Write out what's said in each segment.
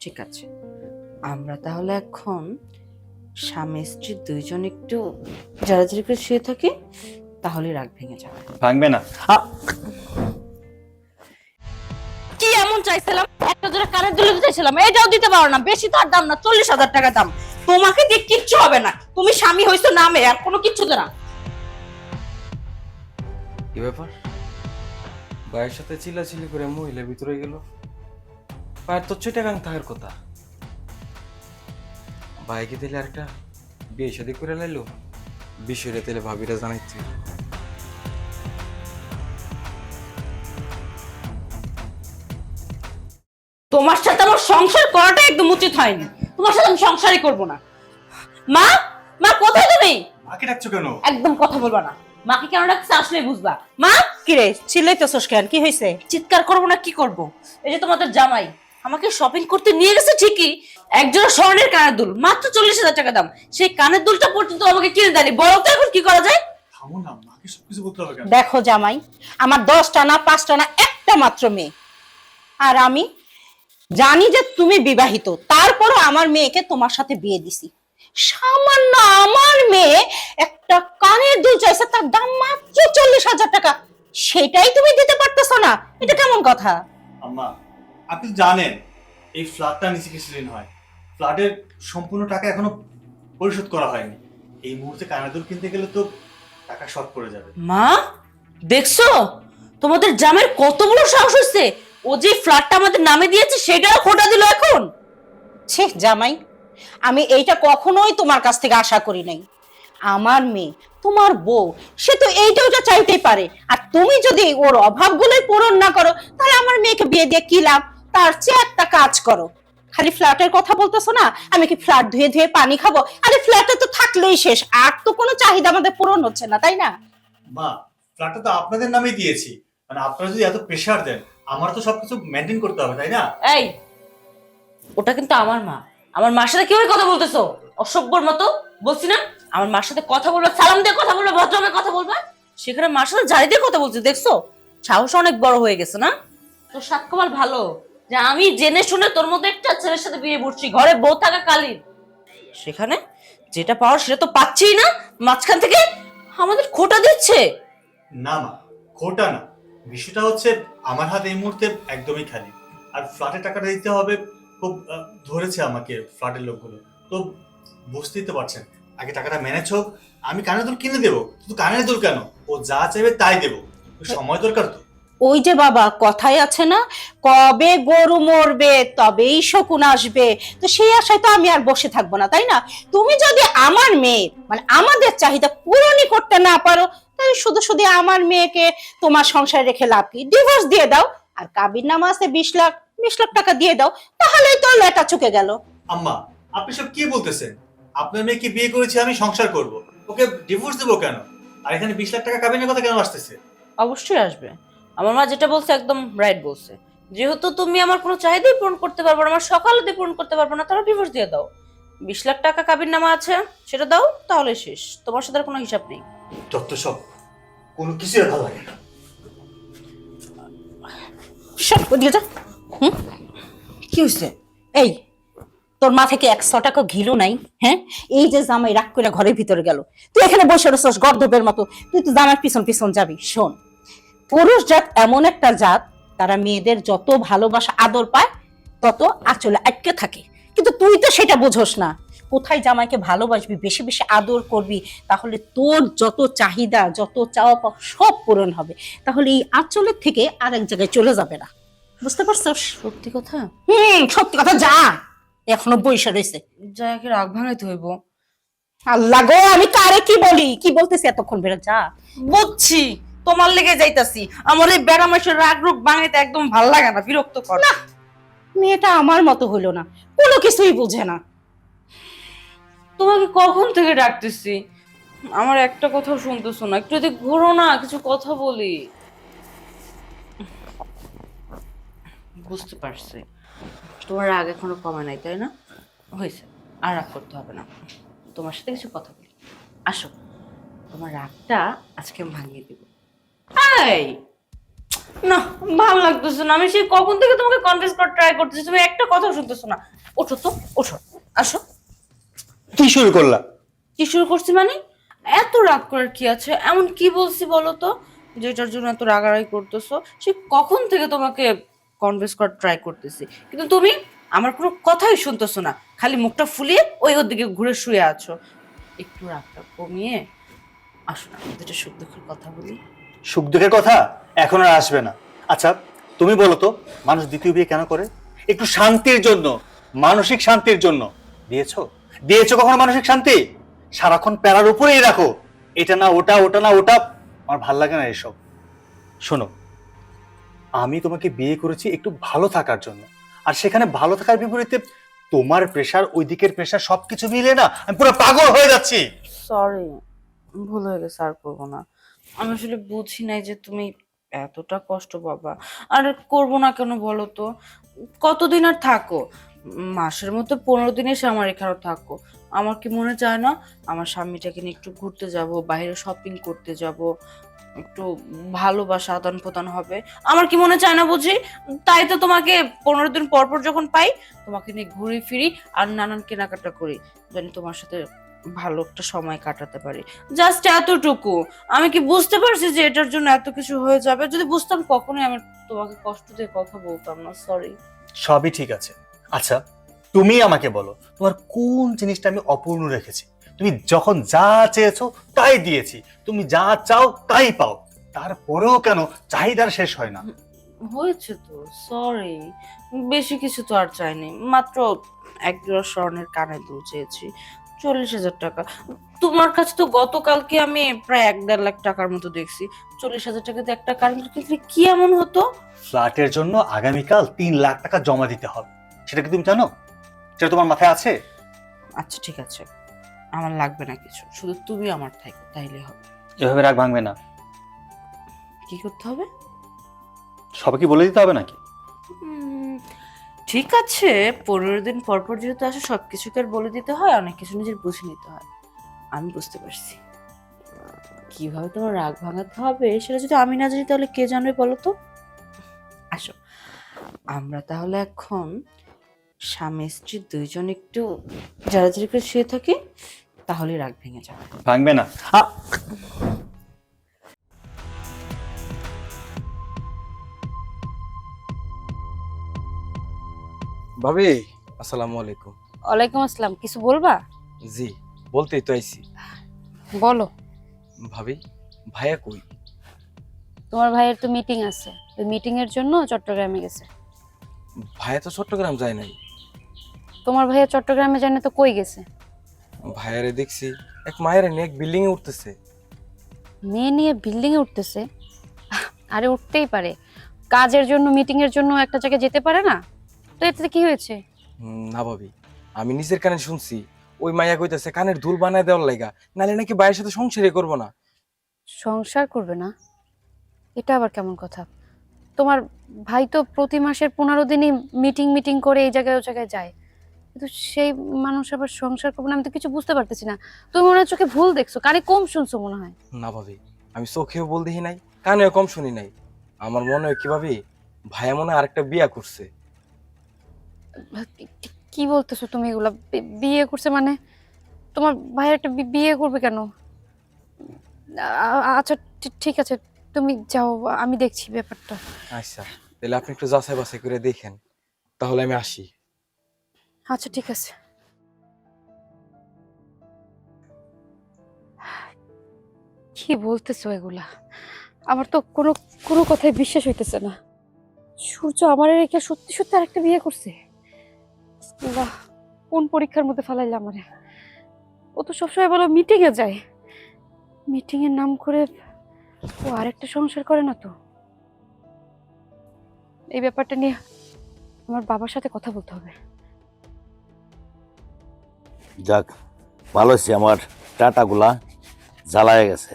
ঠিক আছে, আমরা তাহলে এখন স্বামী স্ত্রী দুইজন একটু জারাজারি করে শুয়ে থাকি, তাহলে রাগ ভেঙে যাবে। ভাঙবে না। কি এমন চাইছিলাম? একটা জোড়া কানের দুল দিতে চাইছিলাম, এটাও দিতে পারো না। বেশি তো আর দাম না, 40,000 টাকা দাম। তোমাকে দিয়ে কিচ্ছু হবে না, তুমি স্বামী হইছো নামে, আর কোনো কিচ্ছু না। কি ব্যাপার? ভাইয়ের সাথে চিল্লাচিল্লি করে মহিলা ভিতরে গেল। ভাইয়ের তো চিটাগাং থাকার কথা। ভাইকে দিলে আরেকটা বিয়ে শাদী করে লাইলো। বিষয়টা দিলে ভাবিরা জানাইছে। তোমার সাথে আমার সংসার করাটা একদম উচিত হয়নি। তোমার সাথে আমি সংসারই করব না। মা, মা কোথায় তুমি? মাকে ডাকছো কেন? একদম কথা বলবা না। মাকে কেন ডাকছে আসলে বুঝবা। মা, কি রে চিল্লাইতেছস কেন? কি হয়েছে? চিৎকার করবো না কি করব? এই যে তোমাদের জামাই আমাকে শপিং করতে নিয়ে গেছে ঠিকই, একজোড়া স্বর্ণের কানের দুল মাত্র 40,000 টাকা দাম। সেই কানের দুলটা পর্যন্ত আমাকে কিনে দেয়নি। বলো তো এখন কি করা যায়? থামো না, মাকে সবকিছু বলতে হবে কেন? দেখো জামাই, আমার 10টা না 5টা না একটা মাত্র মেয়ে, আর আমি জানি যে তুমি বিবাহিত, তারপরও আমার মেয়েকে তোমার সাথে বিয়ে দিছি। সামান্য আমার মেয়ে একটা কানের দুল চাইছে, তার দাম মাত্র 40,000 টাকা, সেটাই তুমি দিতে পারতেছো না? এটা কেমন কথা? আম্মা, আপনি জানেন এই ফ্ল্যাটটা নিচে কিছুদিন হয়, ফ্ল্যাটের সম্পূর্ণ টাকা এখনো পরিশোধ করা হয়নি। এই মুহূর্তে কানের দুল কিনতে গেলে তো টাকা শর্ট পড়ে যাবে। মা, দেখছো তোমাদের জামাইয়ের কত বড় সাহস হচ্ছে? ও যে ফ্ল্যাটটা আমাদের নামে দিয়েছে সেটাও খোটা দিল এখন। ছি জামাই, আমি এইটা কখনোই তোমার কাছ থেকে আশা করি নাই। আমার মেয়ে তোমার বউ, সে তো এইটা ওটা চাইতেই পারে, আর তুমি যদি ওর অভাবগুলোই পূরণ না করো, তাহলে আমার মেয়েকে বিয়ে দিয়ে কি লাভ? তার চেয়ে একটা কাজ করো, খালি ফ্ল্যাটের কথা বলতেছো না, আমি কি ফ্ল্যাট ধুয়ে ধুয়ে পানি খাবো? আরে ফ্ল্যাটে তো থাকলেই শেষ, আর তো কোনো চাহিদা আমাদের পূরণ হচ্ছে না, তাই না? মা, ফ্ল্যাটটা তো আপনাদের নামেই দিয়েছি, মানে আপনারা যদি এত প্রেশার দেন, আমার তো সবকিছু মেনটেন করতে হবে, তাই না? এই, ওটা কিন্তু আমার মা। আমার মার সাথে কিভাবে কথা বলতেছো অসভ্যর মতো? বলছি না আমার মার সাথে কথা বলবে, সালাম দিয়ে কথা বলবে, ভদ্রভাবে কথা বলবে। সেখানে মার সাথে জারি দিয়ে কথা বলছে, দেখছো? সাহস অনেক বড় হয়ে গেছে না? তোর সাত কমাল ভালো যে আমি জেনে শুনে তোর মধ্যে একটা ছেলের সাথে বিয়ে বসছি, ঘরে বউ থাকা কালীন। সেখানে যেটা পাওয়ার সেটা তো পাচ্ছিই না, মাঝখান থেকে আমাদের খোটা দিচ্ছে। না মা, খোটা না, বিষয়টা হচ্ছে আমার হাত এই মুহূর্তে একদমই খালি, আর ফ্ল্যাটের টাকাটা দিতে হবে। খুব ধরেছে আমাকে ফ্ল্যাটের লোকগুলো, তো বুঝতেই তো পারছেন। আগে টাকাটা ম্যানেজ হোক, আমি কানের দুল কিনে দেবো। শুধু কানের দুল কেন, ও যা চাইবে তাই দেবো। একটু সময় দরকার তো। ওই যে বাবা কথাই আছে না, কবে গরু মরবে তবেই শকুন আসবে। তো সেই আশায় তো আমি আর বসে থাকবো না, তাই না? তুমি যদি আমার মেয়ে মানে আমাদের চাহিদা পূরণই করতে না পারো, তাহলে শুধু শুধু আমার মেয়েকে তোমার সংসারে রেখে লাভ কি? ডিভোর্স দিয়ে দাও, আর কাবির নামা আছে 20 লাখ, 20 লাখ টাকা দিয়ে দাও, তাহলেই তো লেটা চুকে গেল। আম্মা, আপনি সব কি বলতেছেন? আপনার মেয়েকে বিয়ে করেছি আমি, সংসার করব, ওকে ডিভোর্স দেবো কেন? আর এখানে 20 লাখ টাকা কাবিনের কথা কেন আসতেছে? অবশ্যই আসবে। আমার মা যেটা বলছে একদম রাইট বলছে। যেহেতু তুমি আমার কোনো চাহিদাই পূরণ করতে পারবে না, আমার সকালে পূরণ করতে পারবে না, তাহলে ডিভোর্স দিয়ে দাও। 20 লাখ টাকা কাবির নামা আছে, সেটা দাও, তাহলে শেষ। তোমার সাথে আর কোনো হিসাব নেই। যত সব, কোনো কিছুই ভালো লাগে না। সব দিয়ে যা। হুম, কি হয়েছে? এই, তোর মা থেকে 100 টাকা ঘিলু নাই? হ্যাঁ, এই যে জামাই রাগ করে ঘরের ভিতরে গেল, তুই এখানে বসে রয়েছিস গর্দবের মতো, তুই তো জামার পিছন পিছন যাবি। শোন, পুরুষ জাত এমন একটা জাত, তারা মেয়েদের যত ভালোবাসা আদর পায় তত আঁচলে আটকে থাকে, কিন্তু তুই তো সেটা বুঝোস না। কোথায় জামাইকে ভালোবাসবি, বেশি বেশি আদর করবি, তাহলে তোর যত চাহিদা যত চাওয়া পাওয়া সব পূরণ হবে, তাহলে এই আঁচলের থেকে আরেক জায়গায় চলে যাবে না। বুঝতে পারছস? সত্যি কথা? সত্যি কথা। যা, এখনো বইসা রয়েছে। যাকে রাগ ভাঙাইতে হইব। আল্লাহ গো, আমি কারে কি বলি, কি বলতেছি এতক্ষণ? বেরো যা। বুঝছি, তোমার লেগে যাইতাছি। আমার এই বেড়া মাসের রাগ রোগ ভাঙাইতে একদম ভাল লাগে না, বিরক্ত কর। না, মেয়েটা আমার মতো হইলো না, কোনো কিছুই বুঝে না। তোমাকে কখন থেকে ডাকতেছি, আমার একটা কথাও শুনতেছো না। একটু এদিকে ঘুরো না, কিছু কথা বলি। বুঝতে পারছি, তোমার রাগ এখনো কমে নাই, তাই না? হয়েছে, আর রাগ করতে হবে না। তোমার সাথে কিছু কথা বলি, আসো। তোমার রাগটা আজকে আমি ভাঙিয়ে দিব। এই, না, ভালো লাগতেছে না। আমি সেই কখন থেকে তোমাকে কনভিন্স করার ট্রাই করতেছি, তুমি একটা কথা শুনতেছো না। ওঠো তো, ওঠো, আসো। কি শুরু করলা? কি শুরু করছি মানে? এত রাগ করার কি আছে? এমন কি বলছি বলো তো, যেটার জন্য এত রাগারাগি করতেছো? সে কখন থেকে তোমাকে কনভিন্স করার ট্রাই করতেছি, কিন্তু তুমি আমার কোনো কথাই শুনতেছো না। খালি মুখটা ফুলিয়ে ওর দিকে ঘুরে শুয়ে আছো। একটু রাগটা কমিয়ে আসো না, দুটো সুখ দুঃখের কথা বলি। সুখ দুঃখের কথা এখন আর আসবে না। আচ্ছা, তুমি বলো তো, মানুষ দ্বিতীয় বিয়ে কেন করে? একটু শান্তির জন্য, মানসিক শান্তির জন্য। দিয়েছো? দিয়েছো কখনো মানসিক শান্তি? সারাক্ষণ প্যারার উপরেই রাখো, এটা না ওটা, ওটা না ওটা। আমার ভাল লাগে না এসব। শোনো, আমি তোমাকে বিয়ে করেছি একটু ভালো থাকার জন্য, আর সেখানে ভালো থাকার বিপরীতে তোমার প্রেশার, ওই দিকের প্রেশার, সবকিছু মিলে না আমি পুরো পাগল হয়ে যাচ্ছি। সরি, ভুল হয়ে গেছে, আর করবো না। আমি আসলে বুঝি নাই যে তুমি এতটা কষ্ট পাবা। আর করবো না কেন বলো তো? কতদিন আর থাকো? মাসের মধ্যে 15 দিন এসে আমার এখানে থাকো। আমার কি মনে চায় না আমার স্বামীটাকে নিয়ে একটু ঘুরতে যাব, বাইরে শপিং করতে যাব, একটু ভালোবাসা আদান প্রদান হবে? আমার কি মনে চায় না বুঝি? তাই তো তোমাকে 15 দিন পর পর যখন পাই তোমাকে নিয়ে ঘুরি ফিরি আর নানান কেনাকাটা করি, জানি তোমার সাথে ভালো একটা সময় কাটাতে পারি। জাস্ট এতটুকু। আমি কি বুঝতে পারছি যে এটার জন্য এত কিছু হয়ে যাবে? যদি বুঝতাম কখনোই আমি তোমাকে কষ্ট দিয়ে কথা বলতাম না। সরি। সবই ঠিক আছে। আচ্ছা, তুমি আমাকে বলো, তোমার কোন জিনিসটা আমি অপূর্ণ রেখেছি? তুমি যখন যা চেয়েছো তাই দিয়েছি, তুমি যা চাও তাই পাও, তারপরেও কেন চাহিদার শেষ হয় না? হয়েছে তো, সরি। বেশি কিছু তো আর চাইনি, মাত্র এক জোড়া স্বর্ণের কানের দুল চেয়েছি, 40,000 টাকা। তোমার কাছে তো গতকালকে আমি প্রায় 1-1.5 লাখ টাকার মতো দেখছি। 40,000 টাকাতে একটা কানের দুল কিনলে কি এমন হতো? ফ্ল্যাটের জন্য আগামীকাল 3 লাখ টাকা জমা দিতে হবে, সেটা কি তুমি জানো? সেটা তোমার মাথায় আছে? আচ্ছা ঠিক আছে, আমার লাগবে না কিছু, শুধু তুমি আমার থাকো তাইলে হবে। এভাবে রাগ ভাঙবে না। কি করতে হবে? সবাই কি বলে দিতে হবে নাকি? উম, ঠিক আছে, 15 দিন পর পর যেহেতু আসে সবকিছুকে আর বলে দিতে হয়, অনেক কিছু নিজের বুঝে নিতে হয়। আমি বুঝতে পারছি কিভাবে তোমার রাগ ভাঙাতে হবে। সেটা যদি আমি না জানি তাহলে কে জানবে বলো তো? আসো, আমরা তাহলে এখন স্বামী স্ত্রী দুইজন একটু জারাজারি করে শুয়ে থাকি, তাহলে রাগ ভেঙে যাবে। ভাঙবে না। ভাবি, আসসালামু আলাইকুম। ওয়ালাইকুম আসসালাম। কিছু বলবা? জি, বলতেই তো আইছি। বলো। ভাবি, ভাইয়া কই? তোমার ভাইয়ের তো মিটিং আছে, ওই মিটিং এর জন্য চট্টগ্রামে গেছে। ভাইয়া তো চট্টগ্রাম যায় নাই। তোমার ভাইয়া চট্টগ্রামে জানে তো কই গেছে? ভাইয়ারে দেখছি এক মায়ের নিয়ে এক বিল্ডিং এ উঠতেছে। মেয়ে নিয়ে বিল্ডিং এ উঠতেছে? আরে উঠতেই পারে, কাজের জন্য মিটিং এর জন্য একটা জায়গায় যেতে পারে না? তো এতে কি হয়েছে? না ভাবি, আমি নিজের কানে শুনছি ওই মাইয়া কইতাছে কানের দুল বানায় দেওয়ার লাইগা, নালে নাকি ভাইয়ের সাথে সংসারই করবো না। সংসার করবে না? এটা আবার কেমন কথা? তোমার ভাই তো প্রতি মাসের 15 দিনই মিটিং মিটিং করে এই জায়গায় ওই জায়গায় যায়, কিন্তু সেই মানুষ আবার সংসার করবে না? আমি তো কিছু বুঝতে পারতেছি না। তুমি মনে হয় চোখে ভুল দেখছো, কানে কম শুনছো মনে হয়। না ভাবি, আমি চোখেও বল দেখি নাই, কানেও কম শুনি নাই। আমার মনে হয় কি ভাবি, ভাইয়া মনে হয় আরেকটা বিয়া করছে। কি বলতেছো তুমি এগুলা? বিয়ে করছে মানে? তোমার ভাই একটা বিয়ে করবে কেন? আচ্ছা ঠিক আছে, তুমি যাও, আমি দেখছি ব্যাপারটা। আচ্ছা, তাহলে আপনি একটু যাচাই বাছাই করে দেখেন, তাহলে আমি আসি। আচ্ছা ঠিক আছে। কি বলতেছো এগুলা? আমার তো কোনো কোনো কথাই বিশ্বাস হইতেছে না। সূর্য আমার রেখে সত্যি সত্যি আরেকটা বিয়ে করছে? আল্লাহ, কোন পরীক্ষার মধ্যে ফেলাইলে আমারে? ও তো সবসময় বলো মিটিং এ যায়, মিটিং এর নাম করে ও আরেকটা সংসার করে না তো? এই ব্যাপারটা নিয়ে আমার বাবার সাথে কথা বলতে হবে। যাক, ভালো হয়েছে, আমার টাটাগুলা জ্বালায় গেছে,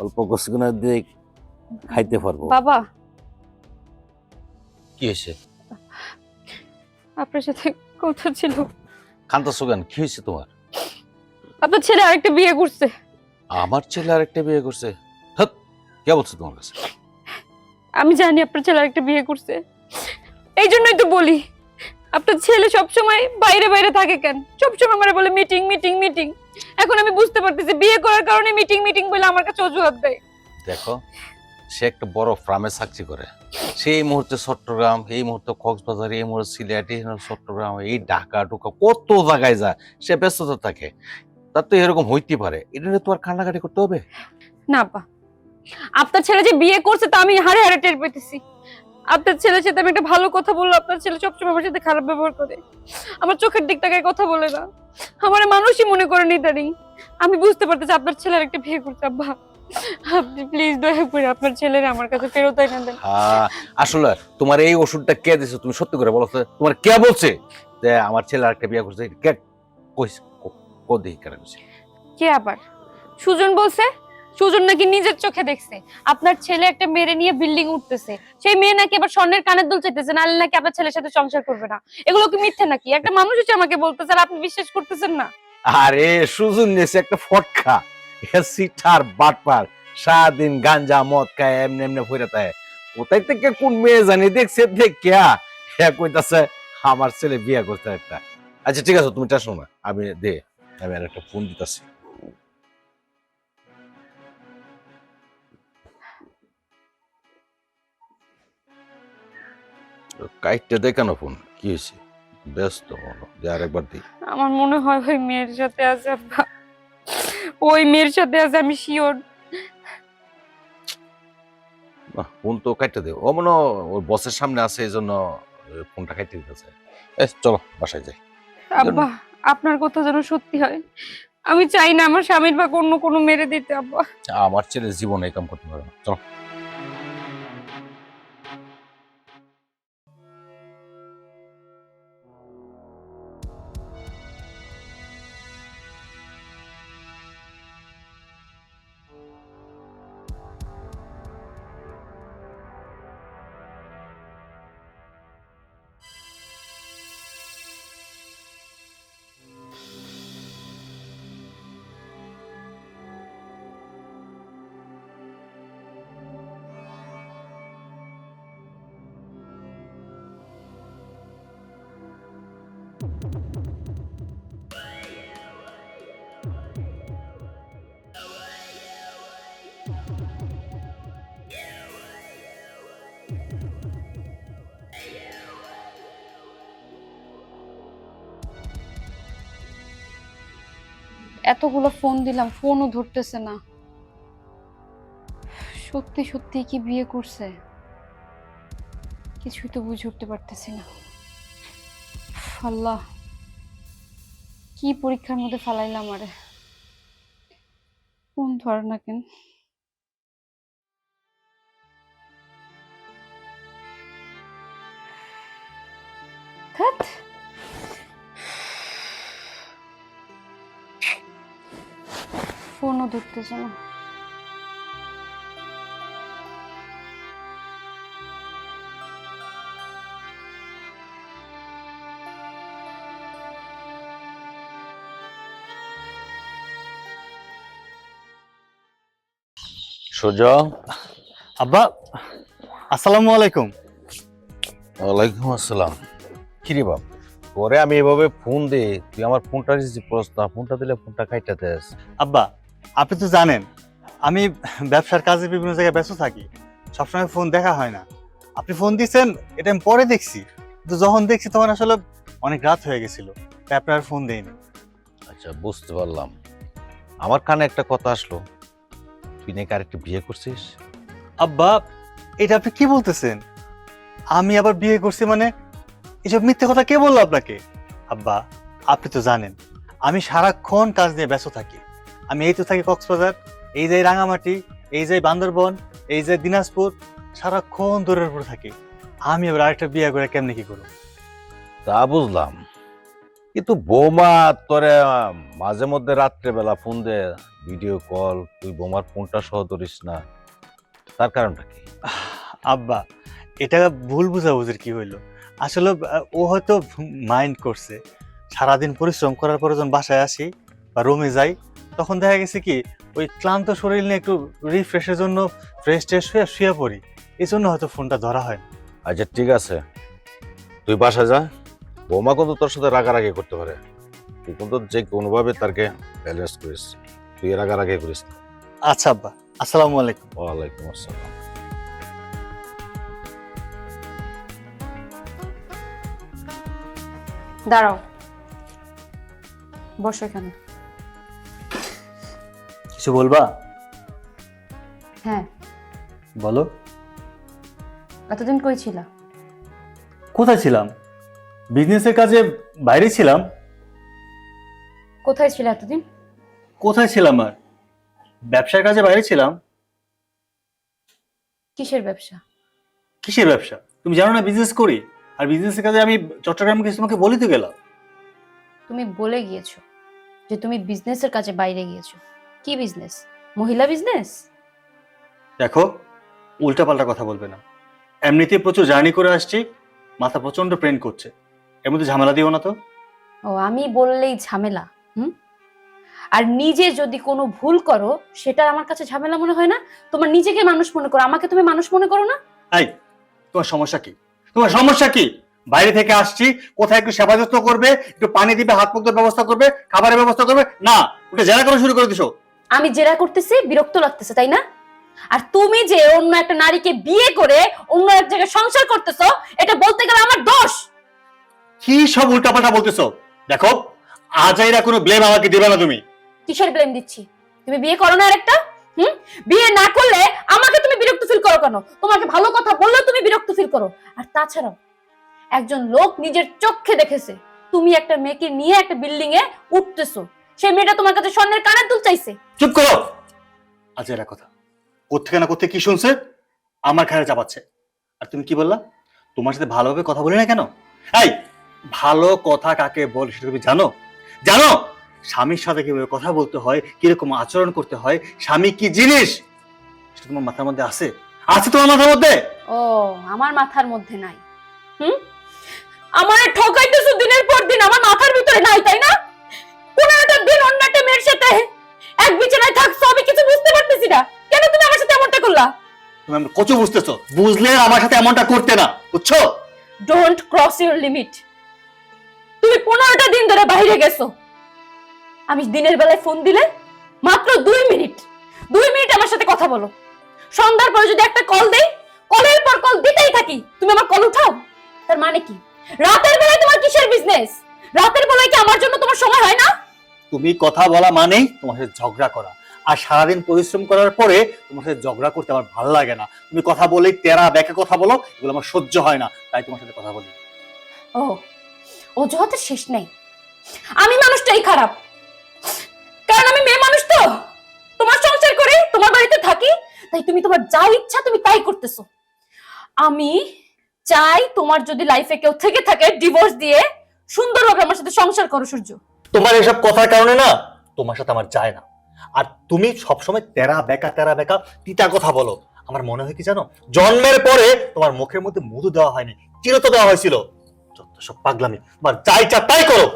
অল্প কষগুলো দিয়ে খাইতে পারবো। বাবা, কি হয়েছে? আপনার সাথে কথা ছিল। কান্তা সুগান, কি হয়েছে তোমার? আপনার ছেলে আরেকটা বিয়ে করছে। আমার ছেলে আরেকটা বিয়ে করছে? কে বলছে তোমার কাছে? আমি জানি আপনার ছেলে একটা বিয়ে করছে, এই জন্যই তো বলি আপনার ছেলে সবসময় বাইরে বাইরে থাকে কেন, সবসময় আমার বলে মিটিং মিটিং মিটিং। এখন আমি বুঝতে পারতেছি বিয়ে করার কারণে মিটিং মিটিং বলে আমার কাছে অজুহাত দেয়। দেখো, সে একটা বড় ফার্মে চাকরি করে, সেই মুহূর্তে চট্টগ্রাম, এই মুহূর্তে কক্সবাজার, এই মুহূর্তে সিলেট, এই চট্টগ্রাম, এই ঢাকা ঢুকা কত জায়গায় যায়, সে ব্যস্ততা থাকে। তার তো এরকম হইতে পারে, এটা নিয়ে তো আর কান্নাকাটি করতে হবে না আপা, আপনার ছেলে যে বিয়ে করছে তা আমি হাড়ে হাড়ে টের পেতেছি। আপনার ছেলের সাথে আমি একটা ভালো কথা বললো, আপনার ছেলে সবসময় আমার সাথে খারাপ ব্যবহার করে, আমার চোখের দিক তাকায় কথা বলে না, আমার মানুষই মনে করে নিতারি। আমি বুঝতে পারতেছি আপনার ছেলের একটা বিয়ে করছে। আব্বা আপনি প্লিজ দয়া করে আপনার ছেলের আমার কাছে ফেরত এনে দেন। আসলে তোমার এই ওষুধটা কে দিছে, তুমি সত্যি করে বলো তো, তোমার কে বলছে যে আমার ছেলে একটা বিয়ে করছে? কে কইছে? দেখি কেন কইছে? কে আবার? সুজন বলছে। সুজন নাকি নিজের চোখে দেখছে আপনার ছেলে একটা মেয়ে নিয়ে বিল্ডিং উঠতেছে, সেই মেয়ে নাকি আবার স্বর্ণের কানের দুল চাইতেছে, নাহলে নাকি আপনার ছেলের সাথে সংসার করবে না। এগুলো কি মিথ্যে নাকি? একটা মানুষ হচ্ছে আমাকে বলতেছে আর আপনি বিশ্বাস করতেছেন না? আরে সুজন নেছে একটা ফটকা, সিটার বাটপার, সারাদিন গাঞ্জা মদ খায়, এমনি এমনি ফিরে থাকে। কোথায় থেকে কোন মেয়ে জানি দেখছে, দেখিয়া হ্যাঁ কইতাছে আমার ছেলে বিয়ে করতে একটা। আচ্ছা ঠিক আছে, তুমি টেনশন না, আমি আর একটা ফোন দিতেছি। কাইটটা দেখানো ফোন, কি হয়েছে? ব্যস্ত মনে যে আরেকবার দিই। আমার মনে হয় ওই মেয়ের সাথে আছে আব্বা, ওই মেয়ের সাথে আছে, আমি শিওর। ফোন তো কাটতে দে, ও মনে ওর বসের সামনে আছে, এই জন্য ফোনটা কাটতে দিতেছে। চলো বাসায় যাই। আব্বা আপনার কথা যেন সত্যি হয়, আমি চাই না আমার স্বামীর ভাগ অন্য কোনো মেরে দিতে। আব্বা আমার ছেলে জীবনে এই কাম করতে পারে না, চলো। এতগুলো ফোন দিলাম, ফোনও ধরতেছে না। সত্যি সত্যি কি বিয়ে করছে? কিছুই তো বুঝে উঠতে পারতেছি না। আল্লাহ, কি পরীক্ষার মধ্যে ফালাইলাম আরে। ফোন ধরে না কেন? ধ্যাৎ। ফোনও ধরতেছে না। সোজা। আব্বা, আসসালামু আলাইকুম। ওয়ালাইকুম আসসালাম। কিরে বাপ, পরে আমি এভাবে ফোন দে, তুই আমার ফোনটা রিসিভ করস না, ফোনটা দিলে ফোনটা কাইটা দেস। আব্বা, আপনি তো জানেন আমি ব্যবসার কাজে বিভিন্ন জায়গায় ব্যস্ত থাকি, সবসময় ফোন দেখা হয় না। আপনি ফোন দিয়েছেন এটা আমি পরে দেখছি, কিন্তু যখন দেখছি তখন আসলে অনেক রাত হয়ে গেছিল, তাই আপনার ফোন দেয়নি। আচ্ছা বুঝতে পারলাম। আমার কানে একটা কথা আসলো, তুই নাকি আরেকটা বিয়ে করছিস। আব্বা, এটা আপনি কি বলতেছেন? আমি আবার বিয়ে করছি মানে? এসব মিথ্যে কথা কে বললো আপনাকে? আব্বা, আপনি তো জানেন আমি সারাক্ষণ কাজ নিয়ে ব্যস্ত থাকি। আমি এই তো থাকি কক্সবাজার, এই যাই রাঙামাটি, এই যাই বান্দরবন, এই যাই দিনাজপুর, সারাক্ষণ দূরের উপর থাকি। আমি আবার আরেকটা বিয়ে করে কেমনে কি করবো? তা বুঝলাম, কিন্তু বৌমা তোরে মাঝে মধ্যে রাত্রেবেলা ফোন দে, ভিডিও কল, তুই বৌমার ফোনটা সহ ধরিস না, তার কারণটা কি? আব্বা, এটা ভুল বুঝাবুঝির কি হইলো? আসলে ও হয়তো মাইন্ড করছে। সারাদিন পরিশ্রম করার পরে যখন বাসায় আসি বা রুমে যাই, তখন দেখা গেছে কি ওই ক্লান্ত শরীর নিয়ে একটু রিফ্রেশের জন্য ফ্রেশ ট্রেশ হয়ে শুয়ে পড়ি। এই জন্য হয়তো ফোনটা ধরা হয় না। আচ্ছা ঠিক আছে, তুই বাসা যা। বৌমা কিন্তু তোর সাথে রাগারাগি করতে পারে, তুই কিন্তু যে কোনোভাবে তারকে ব্যালেন্স করিস, তুই রাগারাগি করিস না। আচ্ছা আব্বা, আসসালামু আলাইকুম। ওয়ালাইকুম আসসালাম। দাঁড়াও, বসো এখানে। কিছু বলবা? হ্যাঁ, বলো। এতদিন কই ছিলা? কোথায় ছিলাম? বিজনেসের কাজে বাইরে ছিলাম। কোথায় ছিলা এতদিন? কোথায় ছিলাম আর? ব্যবসার কাজে বাইরে ছিলাম। কিসের ব্যবসা? কিসের ব্যবসা? তুমি জানো না বিজনেস করি, আর বিজনেসের কাজে আমি চট্টগ্রামে গেছি, তোমাকে বলি তো গেলাম। তুমি বলে গিয়েছো যে তুমি বিজনেসের কাজে বাইরে গিয়েছো। কি বিজনেস? মহিলা বিজনেস? দেখো, উল্টাপাল্টা কথা বলবে না। এমনিতে প্রচুর জার্নি করে আসছি, মাথা প্রচন্ড পেন করছে, এর মধ্যে ঝামেলা দিও না তো। ও, আমি বললেই ঝামেলা? আর নিজে যদি কোনো ভুল করো সেটা আমার কাছে ঝামেলা মনে হয় না? তোমার নিজেকে মানুষ মনে করো, আমাকে তুমি মানুষ মনে করো না? এই, তোমার সমস্যা কি? তোমার সমস্যা কি? বাইরে থেকে আসছি, কোথায় একটু সেবা যত্ন করবে, একটু পানি দিবে, হাত মুখ ধোয়ার ব্যবস্থা করবে, খাবারের ব্যবস্থা করবে, না ওটা জেরা করা শুরু করে দিছো। আমি জেরা করতেছি, বিরক্ত লাগতেছে, তাই না? আর তুমি যে অন্য একটা নারীকে বিয়ে করে অন্য এক জায়গায় সংসার করতেছো, এটা বলতে গেলে আমার দোষ। কি সব উল্টাপাল্টা বলতেছো? দেখো, আজাইরা কোনো ব্লেম আমাকে দিবে না তুমি। কিসের ব্লেম দিচ্ছি? তুমি বিয়ে করো না আরেকটা? বিয়ে না করলে আমাকে তুমি বিরক্ত ফিল করো কেন? তোমাকে ভালো কথা বললেও তুমি বিরক্ত ফিল করো। আর তাছাড়াও একজন লোক নিজের চোখে দেখেছে তুমি একটা মেয়েকে নিয়ে একটা বিল্ডিং এ উঠতেছো, সেই মেয়েটা তোমার কাছে স্বর্ণের কানের দুল চাইছে। চুপ করো। আজাইরা কথা কোত্থেকে না কোত্থেকে কি শুনছে, আমার ঘাড়ে চাপাচ্ছে। আর তুমি কি বললা? তোমার সাথে ভালোভাবে কথা বলি না কেন? এই, ভালো কথা কাকে বল সেটা তুমি জানো? জানো স্বামীর সাথে কিভাবে কথা বলতে হয়, কিরকম আচরণ করতে হয়, স্বামী কি জিনিস সেটা তোমার মাথার মধ্যে আছে? আছে তোমার মাথার মধ্যে? ও, আমার মাথার মধ্যে নাই? আমারে ঠকাইতেছো দিনের পর দিন, আমার মাথার ভিতরে নাই, তাই না? 15টা দিন অন্য একটা মেয়ের সাথে এক বিছানায় থাকছো, আমি কিছু বুঝতে পারতেছি না। কেন তুমি আমার সাথে এমনটা করলা? তুমি আমার কচু বুঝতেছো, বুঝলে আমার সাথে এমনটা করতে না, বুঝছো? Don't cross your limit. তুমি 15টা দিন ধরে বাইরে গেছো, আমি দিনের বেলায় ফোন দিলে মাত্র 2 মিনিট আমার সাথে কথা বলো। সন্ধ্যার পরে যদি একটা কল দেই, কলের পর কল দিতেই থাকি, তুমি আমার কল উঠাও। তার মানে কি? রাতের বেলায় তোমার কিসের বিজনেস? রাতের বেলায় কি আমার জন্য তোমার সময় হয় না? তুমি কথা বলা মানেই তোমার সাথে ঝগড়া করা, আর সারাদিন পরিশ্রম করার পরে তোমার সাথে ঝগড়া করতে আমার ভালো লাগে না। তুমি কথা বলেই তেরা ব্যাকে কথা বলো, এগুলো আমার সহ্য হয় না, তাই তোমার সাথে কথা বলি। ও, অজুহাতের শেষ নেই। আমি মানুষটাই খারাপ, কারণ আমি মেয়ে মানুষ তো, তোমার সংসার করে তোমার বাড়িতে থাকি, তাই তুমি তোমার যা ইচ্ছা তুমি তাই করতেছো। আমি চাই তোমার যদি লাইফে কেউ থেকে থাকে, ডিভোর্স দিয়ে সুন্দরভাবে আমার সাথে সংসার করো সূর্য। তোমার এসব কথার কারণে না তোমার সাথে আমার যায় না। আর তুমি সবসময় তেরা বেকা তিতা কথা বলো। আমার মনে হয় কি জানো, জন্মের পরে তোমার মুখের মধ্যে মধু দেওয়া হয়নি, চিরত দেওয়া হয়েছিল। যত সব পাগলামি, তোমার যা ইচ্ছা তাই করো।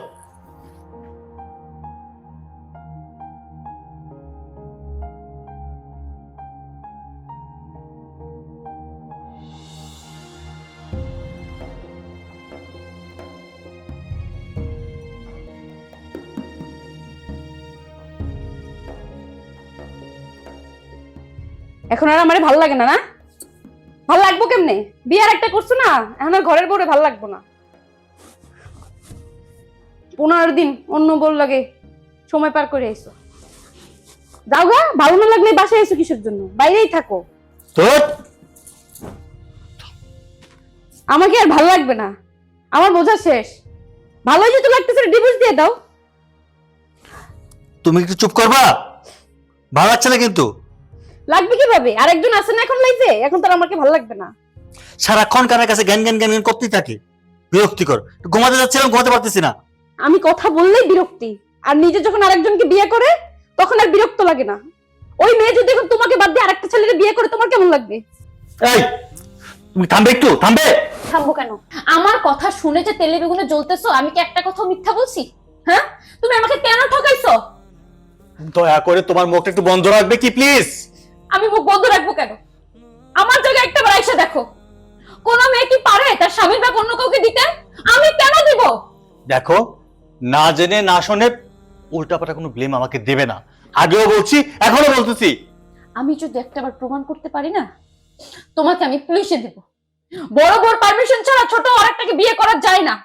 এখন আর আমারে ভালো লাগে না, না? ভালো লাগবো কেমনে? বিয়ার একটা করছো না, এখন আর ঘরের বউরে ভালো লাগবো না। 15 দিন অন্য বল লাগে সময় পার করে আইসো। যাও গা, ভালো না লাগলে বাসায় আইসো কিসের জন্য? বাইরেই থাকো। তো আমাকে আর ভালো লাগবে না, আমার বোঝা শেষ। ভালোই যদি লাগতেছে ডিভোর্স দিয়ে দাও। তুমি একটু চুপ করবা? ভালো লাগছে না কিন্তু। লাগবে কিভাবে? আরেকজন আছে না এখন লাইফে, এখন তো আর আমাকে ভালো লাগবে না। সারাক্ষণ কানের কাছে জ্ঞান জ্ঞান জ্ঞান জ্ঞান করতেই থাকে, বিরক্তিকর। ঘুমাতে যাচ্ছিলাম, ঘুমাতে পারতেছি না। আমি কথা বললেই বিরক্তি, আর নিজে যখন আরেকজনকে বিয়ে করে তখন আর বিরক্ত লাগে না। ওই মেয়ে যদি এখন তোমাকে বাদ দিয়ে আরেকটা ছেলেকে বিয়ে করে, তোমার কেমন লাগবে? এই, তুমি থামবে একটু, থামবে? থামবো কেন? আমার কথা শুনে যে তেলে বেগুনে জ্বলতেছো, আমি কি একটা কথা মিথ্যা বলছি? হ্যাঁ, তুমি আমাকে কেন ঠকাইছো? দয়া করে তোমার মুখটা একটু বন্ধ রাখবে কি প্লিজ? আমি মুখ বন্ধ রাখবো কেন? আমার জায়গায় একটাবার এসে দেখো, কোন মেয়ে কি পারে তার স্বামীর বা অন্য কাউকে দিতে? আমি কেন দিব? দেখো, না জেনে না শুনে উল্টাপাল্টা কোনো ব্লেম আমাকে দেবে না। আগেও বলছি, এখনো বলতেছি। আমি যদি একটাবার প্রমাণ করতে পারি না, তোমাকে আমি পুলিশে দেব। বড় বড় পারমিশন ছাড়া ছোট আরেকটাকে বিয়ে করা যায় না।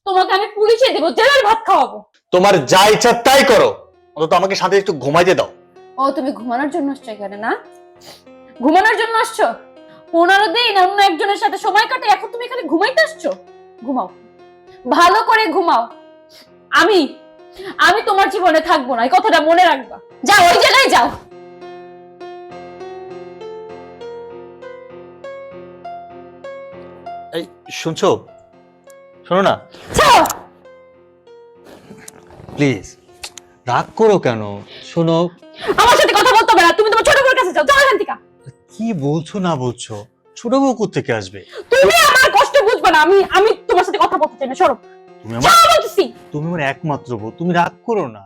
তোমাকে আমি পুলিশে দেব, জেলের ভাত খাওয়াবো। তোমার যা ইচ্ছা তাই করো, অন্তত আমাকে সাথে একটু ঘুমাইতে দাও। ও, তুমি ঘুমানোর জন্য আসছো এখানে না? ঘুমানোর জন্য আসছো? 15 দিন অন্য একজনের সাথে সময় কাটে, এখন তুমি এখানে ঘুমাইতে আসছো? ঘুমাও, ভালো করে ঘুমাও। আমি আমি তোমার জীবনে থাকবো না, এই কথাটা মনে রাখবা। যাও, ওই জায়গায় যাও। এই শুনছো? শোনো না যাও। প্লিজ, রাগ করো কেন? শোনো, আমার সাথে কথা বলতে হবে না, তুমি তোমার ছোট বোনের কাছে যাও। যাও এখান থেকে। কি বলছো না বলছো? ছোট বউ কোত্থেকে আসবে? তুমি আমার কষ্ট বুঝবে না। আমি তোমার সাথে কথা বলতে চাই না, সরো। তুমি আমার যাও বলতেছি। তুমি আমার একমাত্র বউ, তুমি রাগ করো না।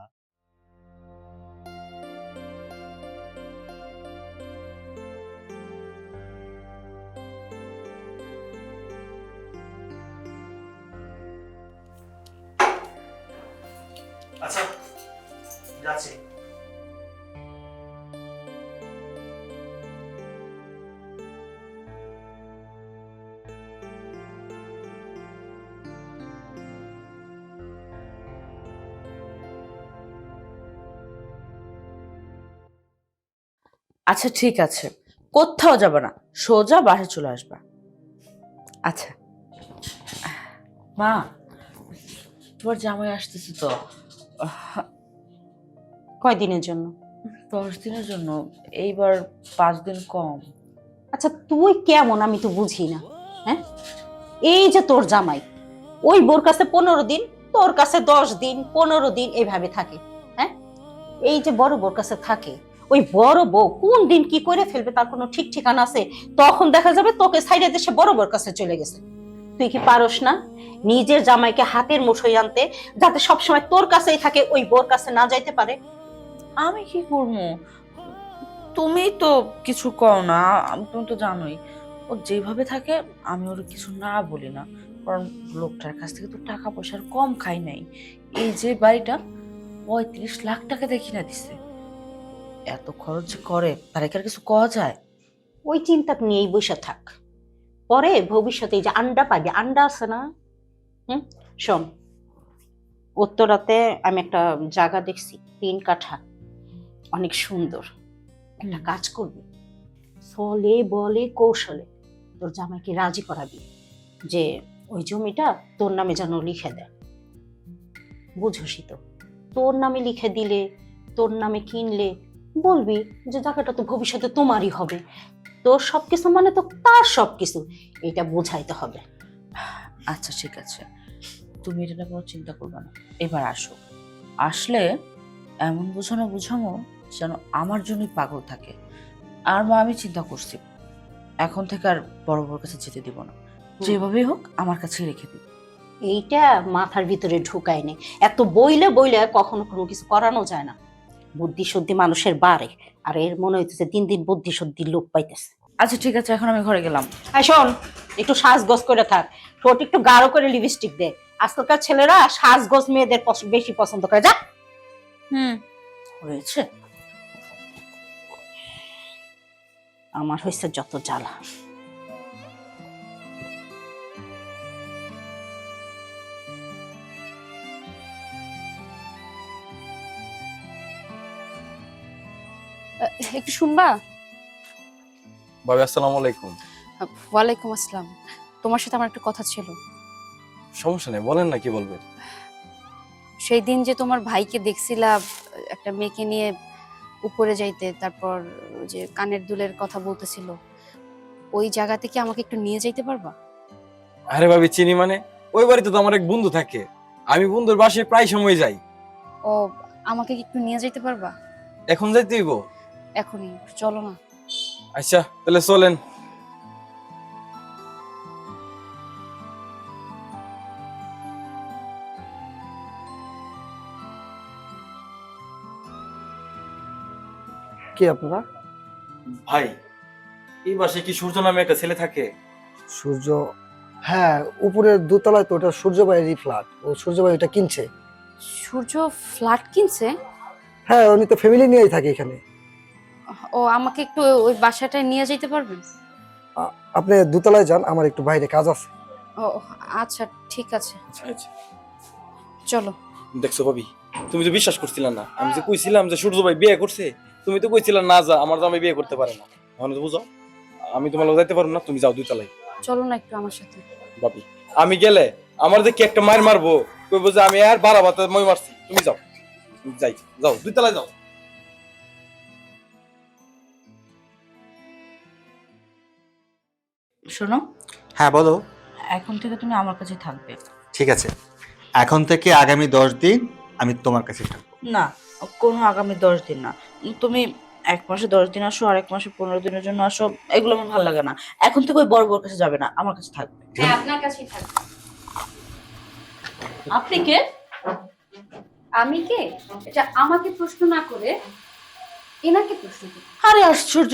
আচ্ছা, যাচ্ছি। আচ্ছা ঠিক আছে, কোথাও যাবে না, সোজা বাসায় চলে আসবা। আচ্ছা মা, তোমার জামাই আসতেছে তো, কয়দিনের জন্য? 10 দিনের জন্য। এইবার 5 দিন কম। আচ্ছা তুই কেমন আমি তো বুঝি না। হ্যাঁ, এই যে তোর জামাই, ওই বোর কাছে 15 দিন, তোর কাছে 10 দিন, 15 দিন এইভাবে থাকে। হ্যাঁ, এই যে বড় বোর কাছে থাকে, ওই বড় বউ কোন দিন কি করে ফেলবে তার কোনো ঠিক ঠিকানা আছে? তখন দেখা যাবে তোকে সাইডে দেশে বড় বোর কাছে চলে গেছে। তুই কি পারস না নিজের জামাইকে হাতের মুঠোয় আনতে, যাতে সবসময় তোর কাছেই থাকে, ওই বোর কাছে না যাইতে পারে? আমি কি করবো? তুমি তো কিছু কও না, তুমি তো জানোই ও যেভাবে থাকে আমি ওর কিছু না বলি না, কারণ লোকটার কাছ থেকে তো টাকা পয়সার কম খাই নাই। এই যে বাড়িটা 35 লাখ টাকা দিয়ে কিনা দিছে, এত খরচ যে করে তার কি আর কিছু কওয়া যায়? ওই চিন্তা নিয়েই বসে থাক, পরে ভবিষ্যতে এই যে আন্ডা পাবি, আন্ডা আছে না? শোন, উত্তরাতে আমি একটা জায়গা দেখছি, 3 কাঠা, অনেক সুন্দর। একটা কাজ করবি, ছলে বলে কৌশলে তোর জামাইকে রাজি করাবি যে ওই জমিটা তোর নামে যেন লিখে দেয়। বুঝোসই তো, তোর নামে লিখে দিলে, তোর নামে কিনলে বলবি যে জায়গাটা তো ভবিষ্যতে তোমারই হবে, তোর সবকিছু মানে তো তার সবকিছু, এটা বোঝাইতে হবে। আচ্ছা ঠিক আছে, তুমি এটা নিয়ে কোনো চিন্তা করবে না। এবার আসো, আসলে এমন বুঝানো বুঝামো যেন আমার জন্যই পাগল থাকে। আর মা, আমি চিন্তা করছি এখন থেকে আর বড় বড় কাছে যেতে দিব না, যেভাবেই হোক আমার কাছে রেখে দিব। এইটা মাথার ভিতরে ঢুকায় নে, এত বইলে বইলে কখনো কোনো কিছু করানো যায় না। বুদ্ধি শুদ্ধি মানুষের বাড়ে, আর এর মনে হইতেছে দিন দিন বুদ্ধি শুদ্ধি লোপ পাইতেছে। আচ্ছা ঠিক আছে, এখন আমি ঘরে গেলাম। এই শোন, একটু সাজগোজ করে থাক, ঠোঁট একটু গাঢ় করে লিপস্টিক দে। আজকালকার ছেলেরা সাজগোজ মেয়েদের বেশি পছন্দ করে। যা। হয়েছে। আমার হয়েছে যত জ্বালা। একটু শুনবা? ভাবি আসসালামু আলাইকুম। ওয়ালাইকুম আসসালাম। তোমার সাথে আমার একটা কথা ছিল। সমস্যা নেই, বলেন না কি বলবেন। সেই দিন যে তোমার ভাইকে দেখছিলা একটা মেয়েকে নিয়ে উপরে যাইতে, তারপর ওই যে কানের দুলের কথা বলতেছিল, ওই জায়গা থেকে আমাকে একটু নিয়ে যাইতে পারবা? আরে ভাবি, চিনি মানে? ওই বাড়িতে তো আমার এক বন্ধু থাকে, আমি বন্ধুর বাসায় প্রায় সময় যাই। ও, আমাকে কি একটু নিয়ে যাইতে পারবা? এখন যাইতে হইব? এখনই চলো না। আচ্ছা তাহলে চলেন। কে আপনারা? ভাই, এই বাসায় কি সূর্য নামে একটা ছেলে থাকে? সূর্য, হ্যাঁ, উপরের দোতলায় তো ওটা সূর্যবাইয়েরই ফ্ল্যাট, ও সূর্যবাই ওটা কিনছে। সূর্য ফ্ল্যাট কিনছে? হ্যাঁ, উনি তো ফ্যামিলি নিয়েই থাকে এখানে। ও আমাকে একটু ওই বাসাটায় নিয়ে যেতে পারবেন? আপনি দোতলায় যান, আমার একটু বাইরে কাজ আছে। ও আচ্ছা ঠিক আছে, আচ্ছা চলো। দেখছো ভাবি, তুমি তো বিশ্বাস করছিলে না, আমি যে কইছিলাম যে সূর্য ভাই বিয়ে করছে, তুমি তো কইছিলে না যা, আমার জামাই বিয়ে করতে পারে না। এখন তো বুঝো, আমি তোমার লগে যাইতে পারবো না, তুমি যাও 2 তলায়। চলো না একটু আমার সাথে। ভাবি আমি গেলে আমার দেখি একটা মার মারবো, কইবো যে আমি আর বাড়াবাতে মই মারছি, তুমি যাও। যাই, যাও 2 তলায় যাও। শোনো, হ্যাঁ বলো। এখন থেকে তুমি আমার কাছে থাকবে। ঠিক আছে, এখন থেকে আগামী 10 দিন আমি তোমার কাছে থাকবো। না, কোনো আগামী 10 দিন না। তুমি 1 মাসে 10 দিন আসো, আর 1 মাসে 15 দিনের জন্য আসো, এগুলো আমার ভালো লাগে না। এখন থেকে ওই বড় বড় কাছে যাবে না, আমার কাছে থাকবে। হ্যাঁ, আপনার কাছেই থাকবে। আপনি কে? আমি কে এটা আমাকে প্রশ্ন না করে এনাকে প্রশ্ন করুন। আরে আশ্চর্য,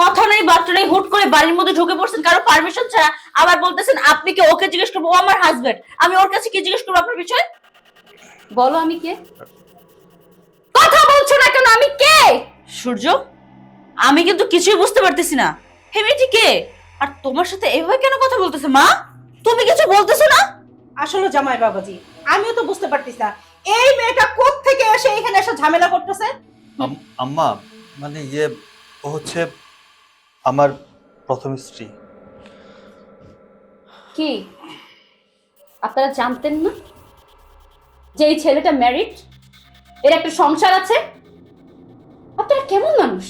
কথা নেই বার্তা নেই, হুট করে বাড়ির মধ্যে ঢুকে পড়ছেন কারো পারমিশন ছাড়া। আবার বলতেছেন আপনি কে, ওকে জিজ্ঞেস করবো, ও আমার হাজবেন্ড, আমি ওর কাছে কি জিজ্ঞেস করবো আপনার বিষয়ে? বলো আমি কে? কথা বলছো না কেন? আমি কে? সূর্য, আমি কিন্তু কিছুই বুঝতে পারতেছি না। হে মেয়েটি কে? আর তোমার সাথে এভাবে কেন কথা বলতেছে? মা, তুমি কিছু বলতেছো না? আসলে জামাই বাবাজি, আমিও তো বুঝতে পারতেছি না এই মেয়েটা কোত্থেকে এসে এখানে এসে ঝামেলা করতেছে। আম্মা, মানে ও হচ্ছে আমার প্রথম স্ত্রী। কি আপনারা জানতেন না যে এই ছেলেটা ম্যারিড, এর একটা সংসার আছে? আপনারা কেমন মানুষ?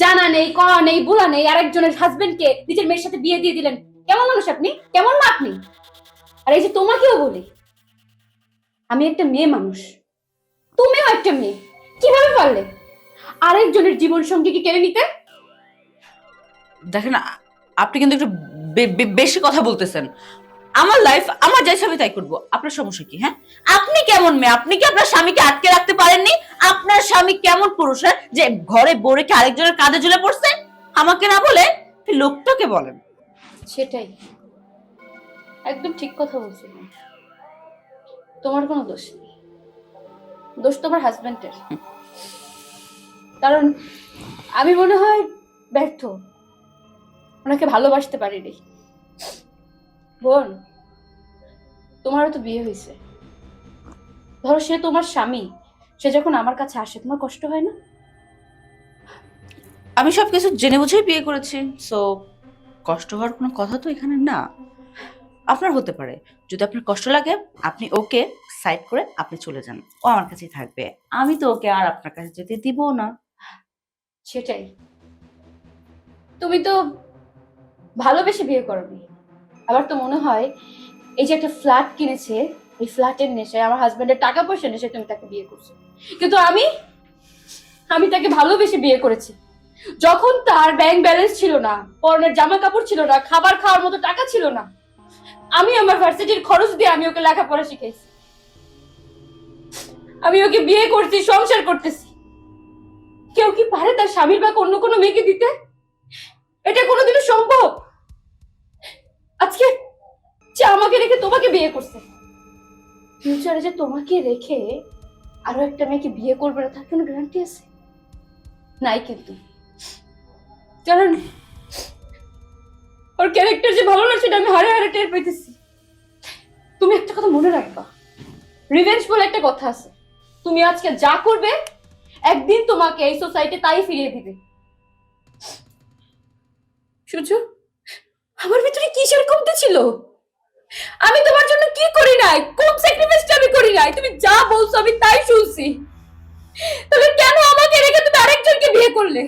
জানা নেই, করা নেই, বুলা নেই, আরেকজনের হাজবেন্ডকে নিজের মেয়ের সাথে বিয়ে দিয়ে দিলেন। কেমন মানুষ আপনি? কেমন মা আপনি? আর এই যে তোমাকেও বলি, আমি একটা মেয়ে মানুষ, তুমিও একটা মেয়ে, কিভাবে পারলে আরেকজনের জীবন সঙ্গীকে কেড়ে নিতে? দেখেন, আপনি কিন্তু একটু বেশি কথা বলতেছেন। আমার লাইফ আমার যা ইচ্ছা আমি তাই করবো, আপনার সমস্যা কি? হ্যাঁ, আপনি কেমন মেয়ে? আপনি কি আপনার স্বামীকে আটকে রাখতে পারেননি? আপনার স্বামী কেমন পুরুষ, হ্যাঁ, যে ঘরে বউরে কি আরেকজনের কাঁধে ঝুলে পড়ছে? আমাকে না বলে এই লোকটাকে বলেন। সেটাই, একদম ঠিক কথা বলছিলেন। তোমার কোনো দোষ নেই, দোষ তোমার হাজবেন্ডের। কারণ আমি মনে হয় ব্যর্থ, ওনাকে ভালোবাসতে পারিনি। বোন, তোমারও তো বিয়ে হয়েছে, ধরো সে তোমার স্বামী, সে যখন আমার কাছে আসে তোমার কষ্ট হয় না? আমি সবকিছু জেনে বুঝেই বিয়ে করেছি, সো কষ্ট হওয়ার কোনো কথা তো এখানে না। আপনার হতে পারে, যদি আপনার কষ্ট লাগে আপনি ওকে সাইড করে আপনি চলে যান, ও আমার কাছেই থাকবে। আমি তো ওকে আর আপনার কাছে যেতে দিব না। সেটাই, তুমি তো ভালোবেসে বিয়ে করনি, আবার তো মনে হয় এই যে একটা ফ্ল্যাট কিনেছে, এই ফ্ল্যাটের নেশায়, আমার হাজবেন্ডের টাকা পয়সা নেশায় তুমি তাকে বিয়ে করছো। কিন্তু আমি তাকে ভালোবেসে বিয়ে করেছি, যখন তার ব্যাংক ব্যালেন্স ছিল না, পরনের জামা কাপড় ছিল না, খাবার খাওয়ার মতো টাকা ছিল না, আমি আমার ভার্সিটির খরচ দিয়ে আমি ওকে লেখাপড়া শিখেছি, আমি ওকে বিয়ে করছি, সংসার করতেছি। কেউ কি পারে তার স্বামীর বা অন্য কোনো মেয়েকে দিতে? এটা কোনোদিনও সম্ভব? আজকে যে আমাকে রেখে তোমাকে বিয়ে করছে, ফিউচারে যে তোমাকে রেখে আরো একটা মেয়েকে বিয়ে করবে না তার কোনো গ্যারান্টি আছে? নাই কিন্তু। কারণ ওর ক্যারেক্টার যে ভালো না সেটা আমি হারে হারে টের পাইতেছি। তুমি একটা কথা মনে রাখবা, রিভেঞ্জ বলে একটা কথা আছে। তুমি আজকে যা করবে একদিন তোমাকে এই সোসাইটি তাই ফিরিয়ে দিবে। সূর্য, আমার ভিতরে কিসের কমতি ছিল? আমি তোমার জন্য কি করি নাই, কোন স্যাক্রিফাইসটা আমি করি নাই? তুমি যা বলছো আমি তাই শুনছি, তাহলে কেন আমাকে রেখে তুমি আরেকজনকে বিয়ে করলে?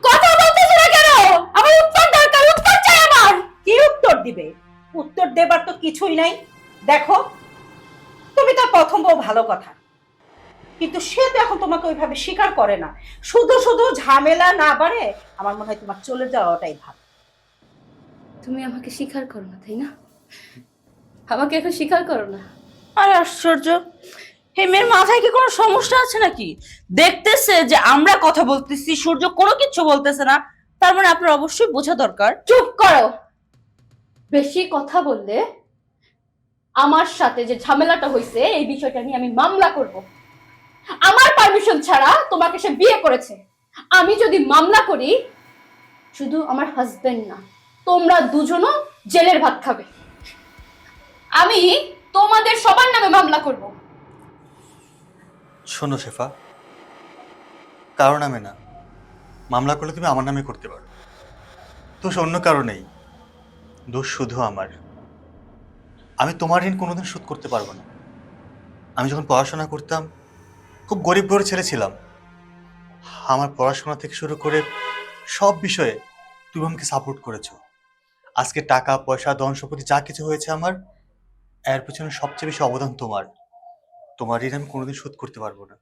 কথা বলতেছো না কেন? আমার উত্তর দরকার, উত্তর চাই আমার। কি উত্তর দিবে? উত্তর দেবার তো কিছুই নাই। দেখো, তুমি তো প্রথম বউ, ভালো কথা, কিন্তু সে তো এখন তোমাকে ওইভাবে স্বীকার করে না। শুধু শুধু ঝামেলা না বাড়ে, আমার মনে হয় তোমার চলে যাওয়াটাই ভালো। তুমি আমাকে স্বীকার করো না, তাই না? আমাকে এখন স্বীকার করো না? আরে আশ্চর্য, এই মেয়ের মাথায় কি কোনো সমস্যা আছে নাকি? দেখতেছে যে আমরা কথা বলতেছি, সূর্য কোনো কিছু বলতেছে না, তার মানে আপনার অবশ্যই বোঝা দরকার। চুপ করো, বেশি কথা বললে আমার সাথে যে ঝামেলাটা হয়েছে এই বিষয়টা নিয়ে আমি মামলা করব। আমার পারমিশন ছাড়া তোমাকে সে বিয়ে করেছে। আমি যদি মামলা করি, শুধু আমার হাজবেন্ড না, তোমরা দুজনও জেলের ভাত খাবে। আমি তোমাদের সবার নামে মামলা করব। শোনো শেফা, কারো নামে না, মামলা করলে তুমি আমার নামে করতে পারো। দোষ অন্য কারো নেই, দোষ শুধু আমার। আমি তোমার ঋণ কোনোদিন শোধ করতে পারবো না। আমি যখন পড়াশোনা করতাম খুব গরিব ঘরের ছেলে ছিলাম। আমার পড়াশোনা থেকে শুরু করে সব বিষয়ে তুমি আমাকে সাপোর্ট করেছো। আজকে টাকা পয়সা ধন সম্পত্তি যা কিছু হয়েছে আমার, এর পিছনে সবচেয়ে বেশি অবদান তোমার। তোমার ঋণ আমি কোনোদিন শোধ করতে পারবো না।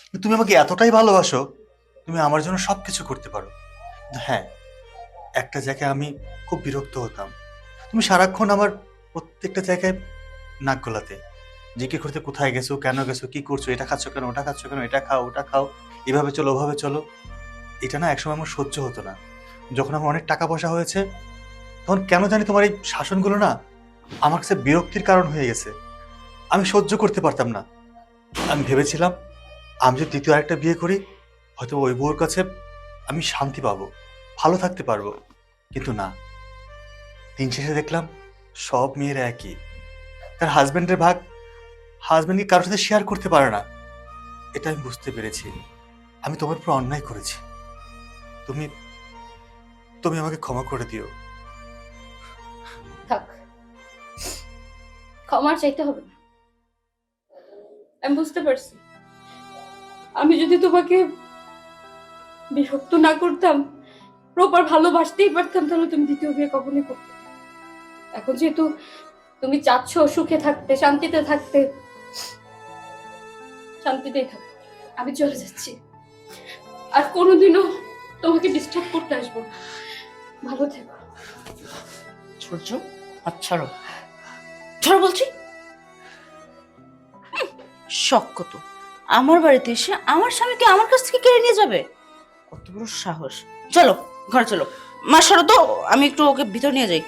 কিন্তু তুমি আমাকে এতটাই ভালোবাসো, তুমি আমার জন্য সব কিছু করতে পারো। কিন্তু হ্যাঁ, একটা জায়গায় আমি খুব বিরক্ত হতাম। তুমি সারাক্ষণ আমার প্রত্যেকটা জায়গায় নাক গলাতে, জিজ্ঞেস করতে কোথায় গেছো, কেন গেছো, কি করছো, এটা খাচ্ছ কেন, ওটা খাচ্ছ কেন, এটা খাও ওটা খাও, এভাবে চলো ওভাবে চলো। এটা না একসময় আমার সহ্য হতো না। যখন আমার অনেক টাকা পয়সা হয়েছে, তখন কেন জানি তোমার এই শাসনগুলো না আমার কাছে বিরক্তির কারণ হয়ে গেছে। আমি সহ্য করতে পারতাম না। আমি ভেবেছিলাম আমি যদি দ্বিতীয় আরেকটা বিয়ে করি, হয়তো ওই বউর কাছে আমি শান্তি পাবো, ভালো থাকতে পারবো। কিন্তু না, দিন শেষে দেখলাম সব মেয়েরা একই। তার হাজবেন্ডের ভাগ হাজবেন্ডকে কারোর সাথে শেয়ার করতে পারে না। এটা আমি বুঝতে পেরেছি। আমি তোমার উপর অন্যায় করেছি। তুমি তুমি আমাকে ক্ষমা করে দিও। থাক, ক্ষমা চাইতে হবে না। আমি বুঝতে পারছি, আমি যদি তোমাকে বিরক্ত না করতাম, প্রপার ভালোবাসতেই পারতাম, তাহলে তুমি দ্বিতীয় বিয়ে কখনোই করতে না। এখন যেহেতু তুমি চাচ্ছ সুখে থাকতে, শান্তিতে থাকতে, শান্তিতেই থাকো। আমি চলে যাচ্ছি, আর কোনোদিনও তোমাকে ডিস্টার্ব করতে আসবো না। ভালো থেকো। সূর্য, আচ্ছা ধরো বলছি। শখ কত, আমার বাড়িতে এসে আমার স্বামীকে আমার কাছ থেকে কেড়ে নিয়ে যাবে, কত বড় সাহস। চলো ঘরে চলো, মা সরো তো, আমি একটু ওকে ভিতর নিয়ে যাই।